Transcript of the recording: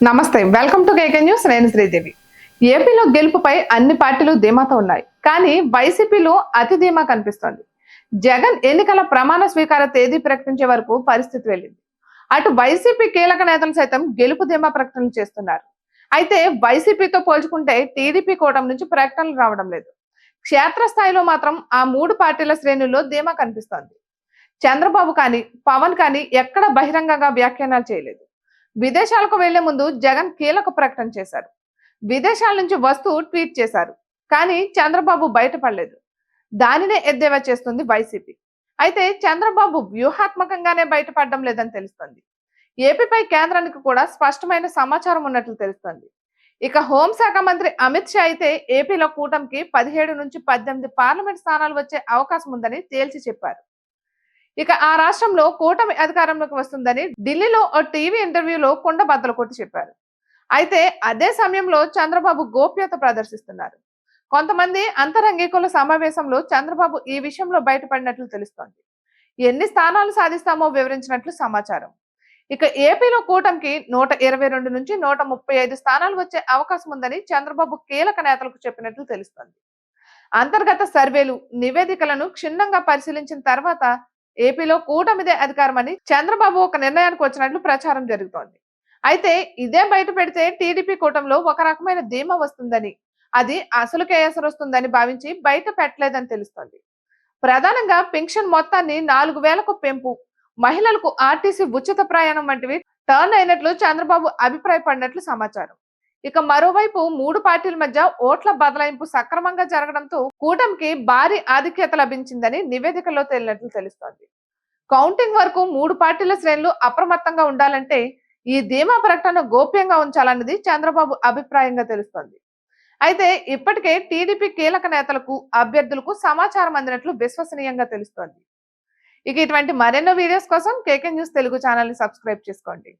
నమస్తే, welcome to KK news. నేను శ్రీదేవి. ఏపీలో గెలుపుపై అన్ని పార్టీలు ధీమాతో ఉన్నాయి. కానీ వైసీపీలో అతి ధీమా కనిపిస్తోంది. జగన్ ఎన్నికల ప్రమాణ స్వీకార తేదీ ప్రకటించే వరకు పరిస్థితి వెళ్ళింది. అటు వైసీపీ కీలక నేతలు సైతం గెలుపు ధీమా ప్రకటనలు చేస్తున్నారు. అయితే వైసీపీతో పోల్చుకుంటే టీడీపీ కూటమి నుంచి ప్రకటనలు రావడం లేదు. క్షేత్రస్థాయిలో మాత్రం ఆ మూడు పార్టీల శ్రేణుల్లో ధీమా కనిపిస్తోంది. చంద్రబాబు కానీ పవన్ కానీ ఎక్కడ బహిరంగంగా వ్యాఖ్యానాలు చేయలేదు. విదేశాలకు వెళ్లే ముందు జగన్ కీలక ప్రకటన చేశారు. విదేశాల నుంచి వస్తూ ట్వీట్ చేశారు. కానీ చంద్రబాబు బయటపడలేదు. దానినే ఎద్దేవా చేస్తుంది వైసీపీ. అయితే చంద్రబాబు వ్యూహాత్మకంగానే బయటపడడం లేదని తెలుస్తోంది. ఏపీపై కేంద్రానికి కూడా స్పష్టమైన సమాచారం ఉన్నట్లు తెలుస్తోంది. ఇక హోంశాఖ మంత్రి అమిత్ షా అయితే ఏపీలో కూటమికి 17 నుంచి 18 పార్లమెంట్ స్థానాలు వచ్చే అవకాశం ఉందని తేల్చి చెప్పారు. ఇక ఆ రాష్ట్రంలో కూటమి అధికారంలోకి వస్తుందని ఢిల్లీలో ఓ టీవీ ఇంటర్వ్యూలో కుండ బద్దలు కొట్టి చెప్పారు. అయితే అదే సమయంలో చంద్రబాబు గోప్యత ప్రదర్శిస్తున్నారు. కొంతమంది అంతరంగికుల సమావేశంలో చంద్రబాబు ఈ విషయంలో బయటపడినట్లు తెలుస్తోంది. ఎన్ని స్థానాలు సాధిస్తామో వివరించినట్లు సమాచారం. ఇక ఏపీలో కూటమికి 122 నుంచి 135 స్థానాలు వచ్చే అవకాశం ఉందని చంద్రబాబు కీలక నేతలకు చెప్పినట్లు తెలుస్తోంది. అంతర్గత సర్వేలు, నివేదికలను క్షుణ్ణంగా పరిశీలించిన తర్వాత ఏపీలో కూటమిదే అధికారమని చంద్రబాబు ఒక నిర్ణయానికి వచ్చినట్లు ప్రచారం జరుగుతోంది. అయితే ఇదే బయట పెడితే టీడీపీ కూటమిలో ఒక రకమైన ధీమా వస్తుందని, అది అసలు కేసరి వస్తుందని భావించి బయట పెట్టలేదని తెలుస్తోంది. ప్రధానంగా పెన్షన్ మొత్తాన్ని 4,000కు పెంపు, మహిళలకు ఆర్టీసీ ఉచిత ప్రయాణం వంటివి టర్న్ అయినట్లు చంద్రబాబు అభిప్రాయపడినట్లు సమాచారం. ఇక మరోవైపు మూడు పార్టీల మధ్య ఓట్ల బదలాయింపు సక్రమంగా జరగడంతో కూటమికి భారీ ఆధిక్యత లభించిందని నివేదికల్లో తేలినట్లు తెలుస్తోంది. కౌంటింగ్ వరకు మూడు పార్టీల శ్రేణులు అప్రమత్తంగా ఉండాలంటే ఈ ధీమా ప్రకటన గోప్యంగా ఉంచాలన్నది చంద్రబాబు అభిప్రాయంగా తెలుస్తోంది. అయితే ఇప్పటికే టీడీపీ కీలక నేతలకు, అభ్యర్థులకు సమాచారం అందినట్లు విశ్వసనీయంగా తెలుస్తోంది. ఇక ఇటువంటి మరెన్నో వీడియోస్ కోసం కేకే న్యూస్ తెలుగు ఛానల్ ని సబ్స్క్రైబ్ చేసుకోండి.